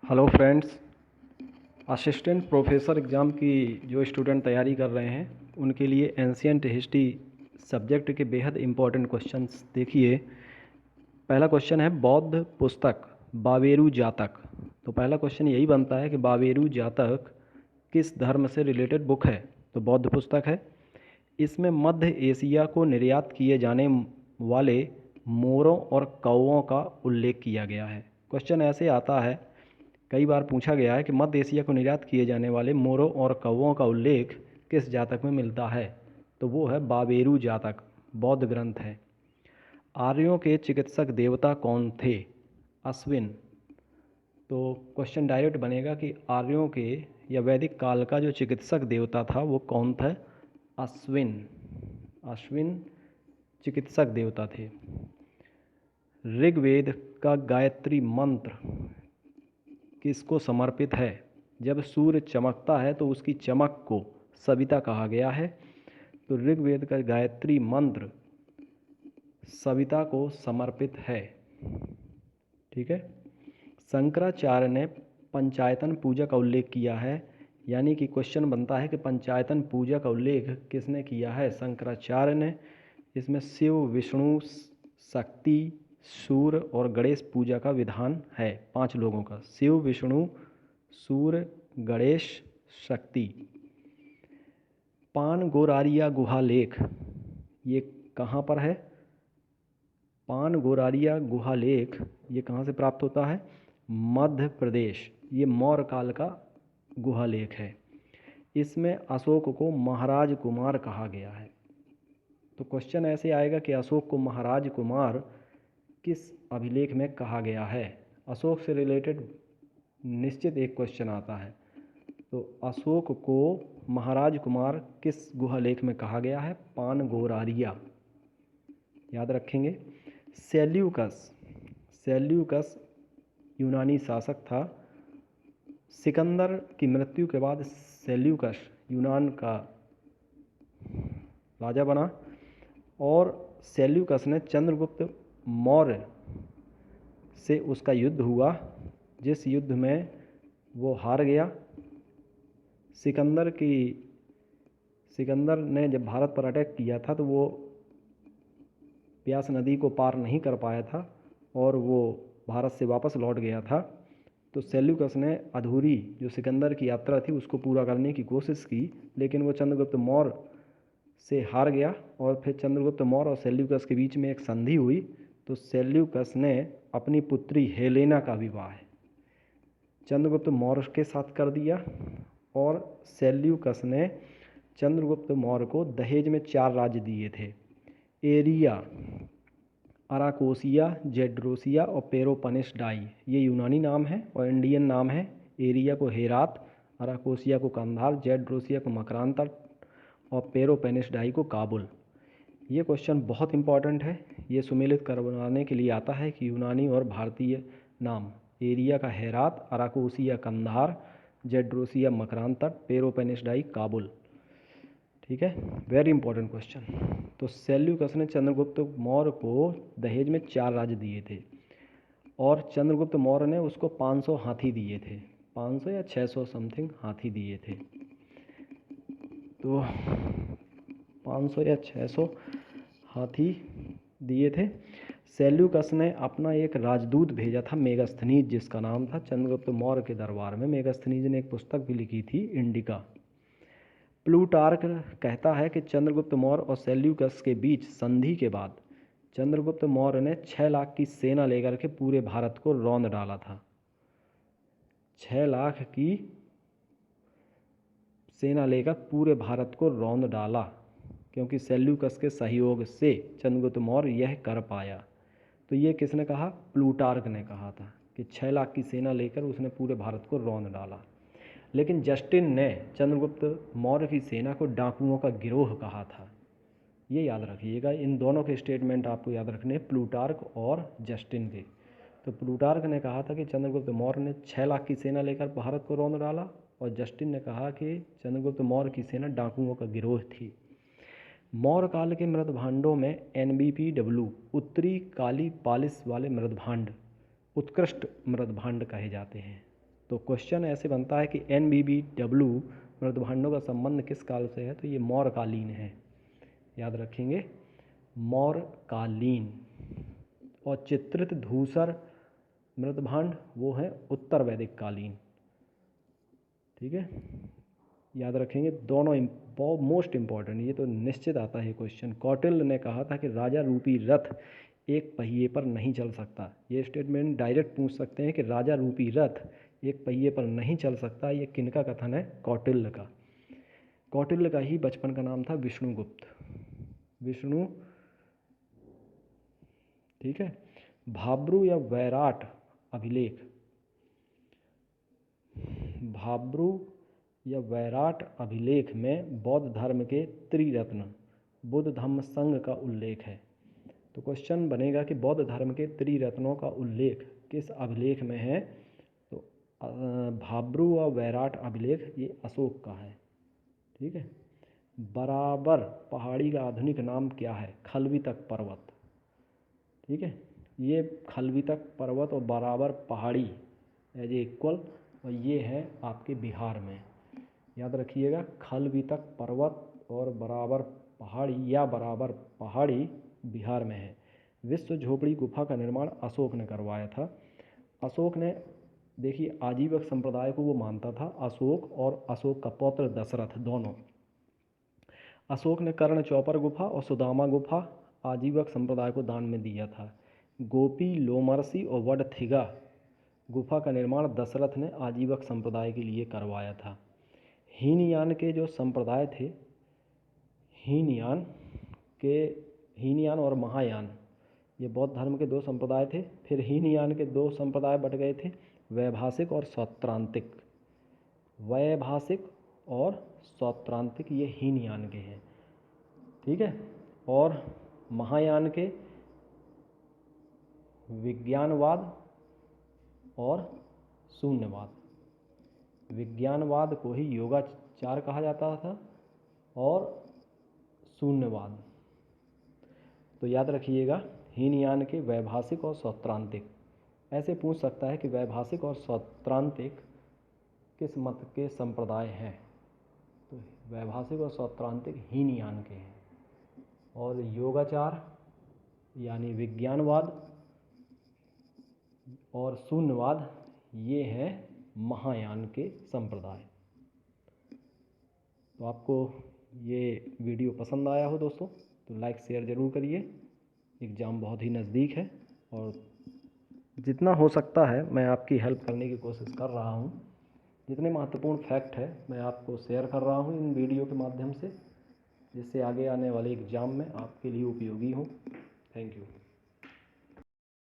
Hello friends, assistant professor exam की जो student तैयारी कर रहे हैं उनके लिए एंशियंट हिस्ट्री सब्जेक्ट के बेहद इम्पोर्टेंट क्वेश्चंस देखिए। पहला क्वेश्चन है बौद्ध पुस्तक बाबेरू जातक। तो पहला क्वेश्चन यही बनता है कि बाबेरू जातक किस धर्म से रिलेटेड बुक है। तो बौद्ध पुस्तक है। इसमें मध्य एशिया को निर्यात किए जाने वाले मोरों और कौवों का उल्लेख किया गया है। क्वेश्चन ऐसे आता है, कई बार पूछा गया है कि मध्य एशिया को निर्यात किए जाने वाले मोरों और कौवों का उल्लेख किस जातक में मिलता है। तो वो है बाबेरू जातक, बौद्ध ग्रंथ है। आर्यों के चिकित्सक देवता कौन थे? अश्विन। तो क्वेश्चन डायरेक्ट बनेगा कि आर्यों के या वैदिक काल का जो चिकित्सक देवता था वो कौन था? अश्विन। अश्विन चिकित्सक देवता थे। ऋग्वेद का गायत्री मंत्र किसको समर्पित है? जब सूर्य चमकता है तो उसकी चमक को सविता कहा गया है। तो ऋग्वेद का गायत्री मंत्र सविता को समर्पित है। ठीक है। शंकराचार्य ने पंचायतन पूजा का उल्लेख किया है, यानी कि क्वेश्चन बनता है कि पंचायतन पूजा का उल्लेख किसने किया है? शंकराचार्य ने। इसमें शिव, विष्णु, शक्ति, सूर्य और गणेश पूजा का विधान है 5 लोगों का। शिव, विष्णु, सूर्य, गणेश, शक्ति। पानगोरारिया गुहा लेख ये कहाँ पर है? पानगोरारिया गुहा लेख ये कहाँ से प्राप्त होता है? मध्य प्रदेश। ये मौर्य काल का गुहा लेख है। इसमें अशोक को महाराज कुमार कहा गया है। तो क्वेश्चन ऐसे आएगा कि अशोक को महाराज कुमार किस अभिलेख में कहा गया है? अशोक से रिलेटेड निश्चित एक क्वेश्चन आता है। तो अशोक को महाराज कुमार किस गुहालेख में कहा गया है? पानगोरारिया। याद रखेंगे। सेल्यूकस। सेल्यूकस यूनानी शासक था। सिकंदर की मृत्यु के बाद सेल्यूकस यूनान का राजा बना और सेल्यूकस ने चंद्रगुप्त मौर्य से उसका युद्ध हुआ, जिस युद्ध में वो हार गया। सिकंदर ने जब भारत पर अटैक किया था तो वो ब्यास नदी को पार नहीं कर पाया था और वो भारत से वापस लौट गया था। तो सेल्यूकस ने अधूरी जो सिकंदर की यात्रा थी उसको पूरा करने की कोशिश की, लेकिन वो चंद्रगुप्त मौर्य से हार गया और फिर चंद्रगुप्त मौर्य और सेल्यूकस के बीच में एक संधि हुई। तो सेल्यूकस ने अपनी पुत्री हेलेना का विवाह चंद्रगुप्त मौर्य के साथ कर दिया और सेल्यूकस ने चंद्रगुप्त मौर्य को दहेज में 4 राज्य दिए थे। एरिया, अराकोसिया, जेड्रोसिया और पेरोपनिसडाई ये यूनानी नाम है और इंडियन नाम है। एरिया को हेरात, अराकोसिया को कंधार, जेड्रोसिया को मकरांतर और पेरोपेनिसडाई को काबुल। ये क्वेश्चन बहुत इंपॉर्टेंट है। ये सुमेलित करवाने के लिए आता है कि यूनानी और भारतीय नाम। एरिया का हेरात, अराकोसिया कंधार, जेड्रोसिया मकरांतर, पेरोपेनिसडाई काबुल। ठीक है, वेरी इंपॉर्टेंट क्वेश्चन। तो सेल्यूकस ने चंद्रगुप्त मौर्य को दहेज में 4 राज्य दिए थे और चंद्रगुप्त मौर्य ने उसको 500 हाथी दिए थे। 500 या 600 समथिंग हाथी दिए थे। तो 500 या 600 हाथी दिए थे। सेल्यूकस ने अपना एक राजदूत भेजा था मेगास्थनीज, जिसका नाम था, चंद्रगुप्त मौर्य के दरबार में। मेगास्थनीज ने एक पुस्तक भी लिखी थी, इंडिका। प्लूटार्क कहता है कि चंद्रगुप्त मौर्य और सेल्यूकस के बीच संधि के बाद चंद्रगुप्त मौर्य ने 6 लाख की सेना लेकर के पूरे भारत को रौंद डाला था। 6 लाख की सेना लेकर पूरे भारत को रौंद डाला, क्योंकि सेल्यूकस के सहयोग से चंद्रगुप्त मौर्य यह कर पाया। तो ये किसने कहा? प्लूटार्क ने कहा था कि 6 लाख की सेना लेकर उसने पूरे भारत को रौंद डाला। लेकिन जस्टिन ने चंद्रगुप्त मौर्य की सेना को डाकुओं का गिरोह कहा था। ये याद रखिएगा, इन दोनों के स्टेटमेंट आपको याद रखने हैं, प्लूटार्क और जस्टिन के। तो प्लूटार्क ने कहा था कि चंद्रगुप्त मौर्य ने 6 लाख की सेना लेकर भारत को रौंद डाला और जस्टिन ने कहा कि चंद्रगुप्त मौर्य की सेना डाकुओं का गिरोह थी। मौर्य काल के मृदभांडों में NBPW उत्तरी काली पालिश वाले मृदभांड उत्कृष्ट मृदभांड कहे जाते हैं। तो क्वेश्चन ऐसे बनता है कि NBBW मृदभांडों का संबंध किस काल से है, तो ये मौर्यकालीन है, याद रखेंगे मौर्यकालीन। और चित्रित धूसर मृदभांड वो है उत्तर वैदिक कालीन, ठीक है, याद रखेंगे दोनों मोस्ट इम्पॉर्टेंट, ये तो निश्चित आता है क्वेश्चन। कौटिल्य ने कहा था कि राजा रूपी रथ एक पहिए पर नहीं चल सकता। ये स्टेटमेंट डायरेक्ट पूछ सकते हैं कि राजा रूपी रथ एक पहिए पर नहीं चल सकता, ये किनका कथन है, कौटिल्य का। कौटिल्य का ही बचपन का नाम था विष्णुगुप्त, विष्णु, ठीक है। भाब्रू या वैराट अभिलेख, भाब्रू या वैराट अभिलेख में बौद्ध धर्म के त्रिरत्न बुद्ध धम्म संघ का उल्लेख है। तो क्वेश्चन बनेगा कि बौद्ध धर्म के त्रिरत्नों का उल्लेख किस अभिलेख में है, तो भाब्रू और वैराट अभिलेख ये अशोक का है, ठीक है। बराबर पहाड़ी का आधुनिक नाम क्या है, खलवितक पर्वत, ठीक है। ये खलवितक पर्वत और बराबर पहाड़ी एज इक्वल, और ये है आपके बिहार में, याद रखिएगा खलवितक पर्वत और बराबर पहाड़ी या बराबर पहाड़ी बिहार में है। विश्व झोपड़ी गुफा का निर्माण अशोक ने करवाया था। अशोक ने, देखिए आजीवक संप्रदाय को वो मानता था, अशोक और अशोक का पौत्र दशरथ दोनों। अशोक ने कर्ण चौपर गुफा और सुदामा गुफा आजीवक संप्रदाय को दान में दिया था। गोपी, लोमर्सी और वडथिगा गुफा का निर्माण दशरथ ने आजीवक संप्रदाय के लिए करवाया था। हीनयान के जो संप्रदाय थे, हीनयान और महायान, ये बौद्ध धर्म के दो संप्रदाय थे। फिर हीनयान के दो संप्रदाय बट गए थे, वैभाषिक और सौत्रांतिक। वैभाषिक और सौत्रांतिक ये हीनयान के हैं, ठीक है। और महायान के विज्ञानवाद और शून्यवाद। विज्ञानवाद को ही योगाचार कहा जाता था और शून्यवाद, तो याद रखिएगा हीनयान के वैभाषिक और सौत्रांतिक। ऐसे पूछ सकता है कि वैभाषिक और सौत्रांतिक किस मत के संप्रदाय हैं, तो वैभाषिक और सौत्रांतिक हीनयान के हैं। और योगाचार यानी विज्ञानवाद और शून्यवाद ये हैं महायान के संप्रदाय। तो आपको ये वीडियो पसंद आया हो दोस्तों, तो लाइक शेयर ज़रूर करिए। एग्ज़ाम बहुत ही नज़दीक है और जितना हो सकता है मैं आपकी हेल्प करने की कोशिश कर रहा हूँ। जितने महत्वपूर्ण फैक्ट है मैं आपको शेयर कर रहा हूँ इन वीडियो के माध्यम से, जिससे आगे आने वाले एग्ज़ाम में आपके लिए उपयोगी हो। Thank you.